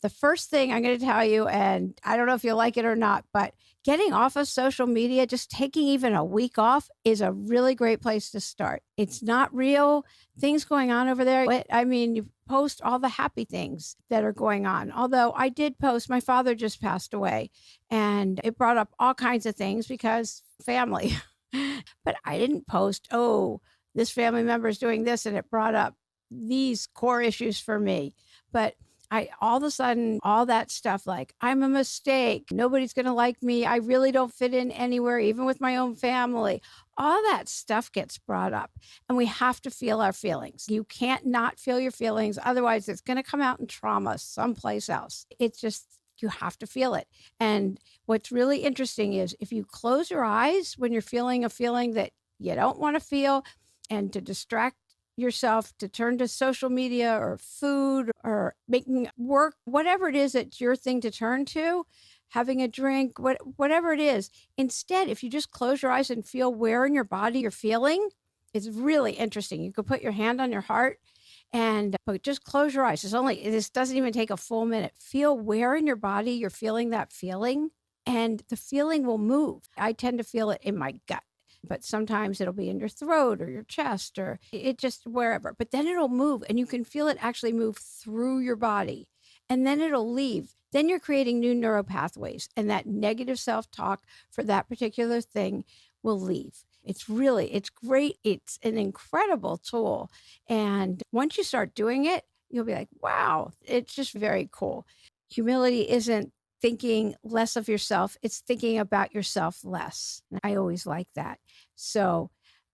The first thing I'm going to tell you, and I don't know if you'll like it or not, but getting off of social media, just taking even a week off is a really great place to start. It's not real things going on over there. I mean, you post all the happy things that are going on. Although I did post, my father just passed away, and it brought up all kinds of things because family. But I didn't post, oh, this family member is doing this, and it brought up these core issues for me. But I all of a sudden, all that stuff like, I'm a mistake, nobody's going to like me, I really don't fit in anywhere, even with my own family. All that stuff gets brought up, and we have to feel our feelings. You can't not feel your feelings. Otherwise, it's going to come out in trauma someplace else. It's just, you have to feel it. And what's really interesting is if you close your eyes when you're feeling a feeling that you don't want to feel, and to distract yourself, to turn to social media or food or making work, whatever it is that's your thing to turn to, having a drink, whatever it is. Instead, if you just close your eyes and feel where in your body you're feeling, it's really interesting. You could put your hand on your heart but just close your eyes. This doesn't even take a full minute. Feel where in your body you're feeling that feeling, and the feeling will move. I tend to feel it in my gut, but sometimes it'll be in your throat or your chest or it just wherever. But then it'll move, and you can feel it actually move through your body, and then it'll leave. Then you're creating new neural pathways, and that negative self-talk for that particular thing will leave. It's great. It's an incredible tool. And once you start doing it, you'll be like, wow, it's just very cool. Humility isn't thinking less of yourself. It's thinking about yourself less. And I always like that. So,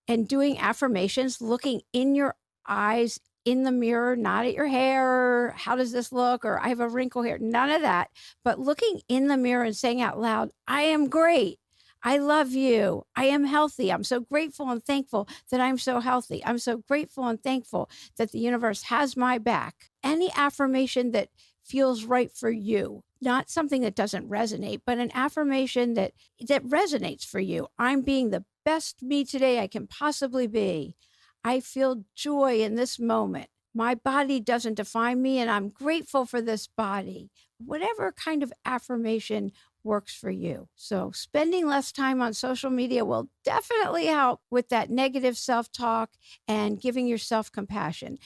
and doing affirmations, looking in your eyes in the mirror, not at your hair, or how does this look, or I have a wrinkle here, none of that, but looking in the mirror and saying out loud, I am great. I love you. I am healthy. I'm so grateful and thankful that I'm so healthy. I'm so grateful and thankful that the universe has my back. Any affirmation that feels right for you, not something that doesn't resonate, but an affirmation that resonates for you. I'm being the best me today I can possibly be. I feel joy in this moment. My body doesn't define me, and I'm grateful for this body. Whatever kind of affirmation works for you. So spending less time on social media will definitely help with that negative self-talk and giving yourself compassion.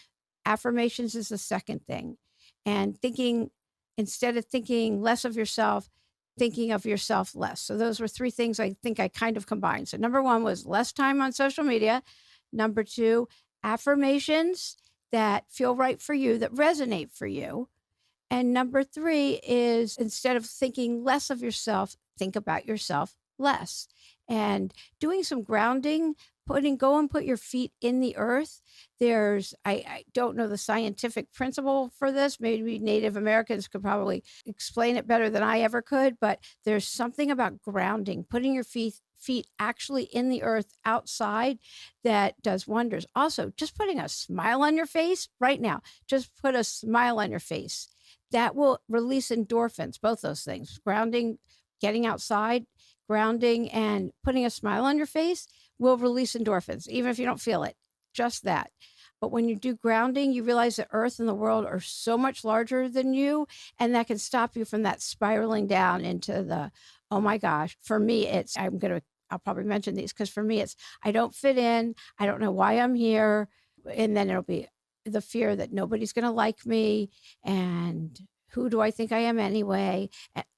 Affirmations is the second thing. And instead of thinking less of yourself, thinking of yourself less. So those were three things I think I kind of combined. So number one was less time on social media. Number two, affirmations that feel right for you, that resonate for you. And number three is instead of thinking less of yourself, think about yourself less. And doing some grounding, go and put your feet in the earth. I don't know the scientific principle for this. Maybe Native Americans could probably explain it better than I ever could, but there's something about grounding, putting your feet actually in the earth outside that does wonders. Also, just putting a smile on your face right now, just put a smile on your face. That will release endorphins, both those things. Grounding, getting outside, grounding, and putting a smile on your face will release endorphins, even if you don't feel it, just that. But when you do grounding, you realize the earth and the world are so much larger than you, and that can stop you from that spiraling down into the, oh my gosh, for me, I'll probably mention these because for me, it's, I don't fit in. I don't know why I'm here. And then it'll be the fear that nobody's going to like me, and who do I think I am anyway,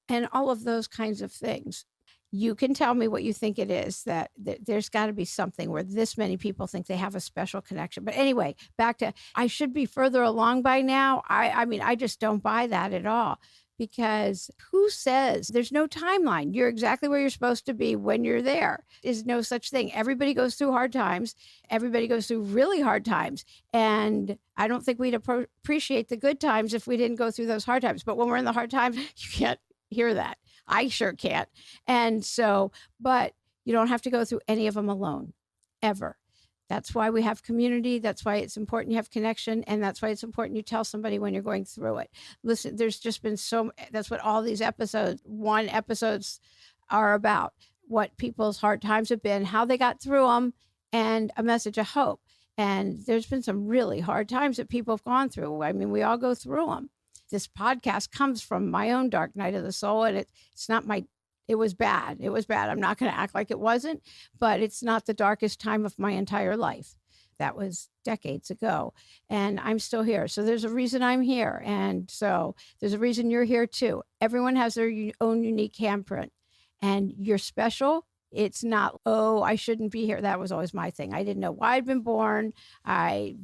and all of those kinds of things. You can tell me what you think it is, that there's got to be something where this many people think they have a special connection. But anyway, back to, I should be further along by now. I mean, I just don't buy that at all. Because who says there's no timeline? You're exactly where you're supposed to be when you're there. There's no such thing. Everybody goes through hard times. Everybody goes through really hard times. And I don't think we'd appreciate the good times if we didn't go through those hard times. But when we're in the hard times, you can't hear that. I sure can't. And so, but you don't have to go through any of them alone, ever. That's why we have community. That's why it's important you have connection. And that's why it's important you tell somebody when you're going through it. Listen, there's just been that's what all these episodes are about. What people's hard times have been, how they got through them, and a message of hope. And there's been some really hard times that people have gone through. I mean, we all go through them. This podcast comes from my own dark night of the soul, and it's not my it was bad. It was bad. I'm not going to act like it wasn't, but it's not the darkest time of my entire life. That was decades ago, and I'm still here. So there's a reason I'm here. And so there's a reason you're here too. Everyone has their own unique handprint, and you're special. It's not, oh, I shouldn't be here. That was always my thing. I didn't know why I'd been born. I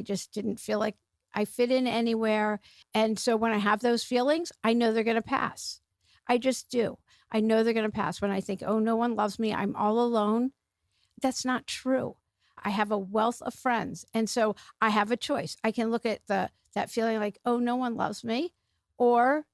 just didn't feel like I fit in anywhere. And so when I have those feelings, I know they're going to pass. I just do. I know they're going to pass. When I think, oh, no one loves me, I'm all alone. That's not true. I have a wealth of friends. And so I have a choice. I can look at that feeling like, oh, no one loves me. Or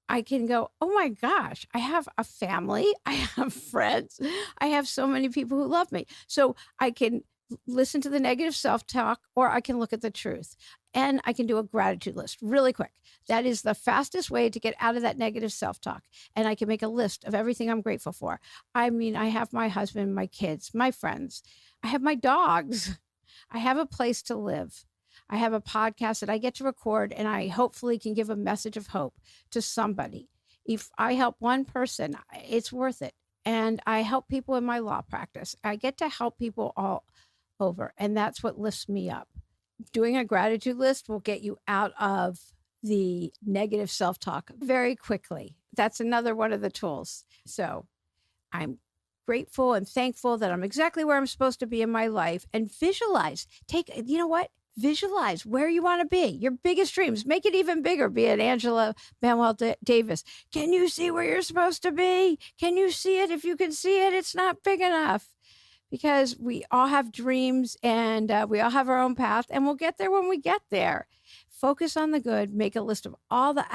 I can go, oh my gosh, I have a family. I have friends. I have so many people who love me. So I can listen to the negative self-talk, or I can look at the truth. And I can do a gratitude list really quick. That is the fastest way to get out of that negative self-talk. And I can make a list of everything I'm grateful for. I mean, I have my husband, my kids, my friends. I have my dogs. I have a place to live. I have a podcast that I get to record, and I hopefully can give a message of hope to somebody. If I help one person, it's worth it. And I help people in my law practice. I get to help people all over, and that's what lifts me up. Doing a gratitude list will get you out of the negative self-talk very quickly. That's another one of the tools. So I'm grateful and thankful that I'm exactly where I'm supposed to be in my life, and visualize. You know what? Visualize where you want to be, your biggest dreams. Make it even bigger, be it Angela Manuel Davis. Can you see where you're supposed to be? Can you see it? If you can see it, it's not big enough. Because we all have dreams, and we all have our own path, and we'll get there when we get there. Focus on the good. Make a list of all the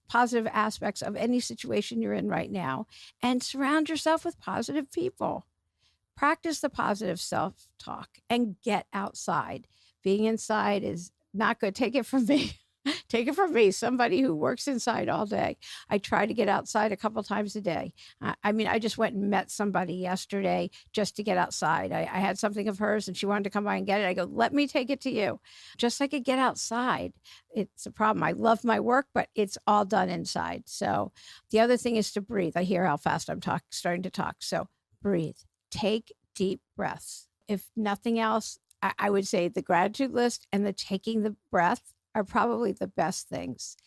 positive aspects of any situation you're in right now, and surround yourself with positive people. Practice the positive self-talk and get outside. Being inside is not good. Take it from me. Take it from me, somebody who works inside all day. I try to get outside a couple times a day. I just went and met somebody yesterday just to get outside. I had something of hers, and she wanted to come by and get it. I go, let me take it to you. Just so I could get outside. It's a problem. I love my work, but it's all done inside. So the other thing is to breathe. I hear how fast I'm starting to talk. So breathe. Take deep breaths. If nothing else, I would say the gratitude list and the taking the breath are probably the best things.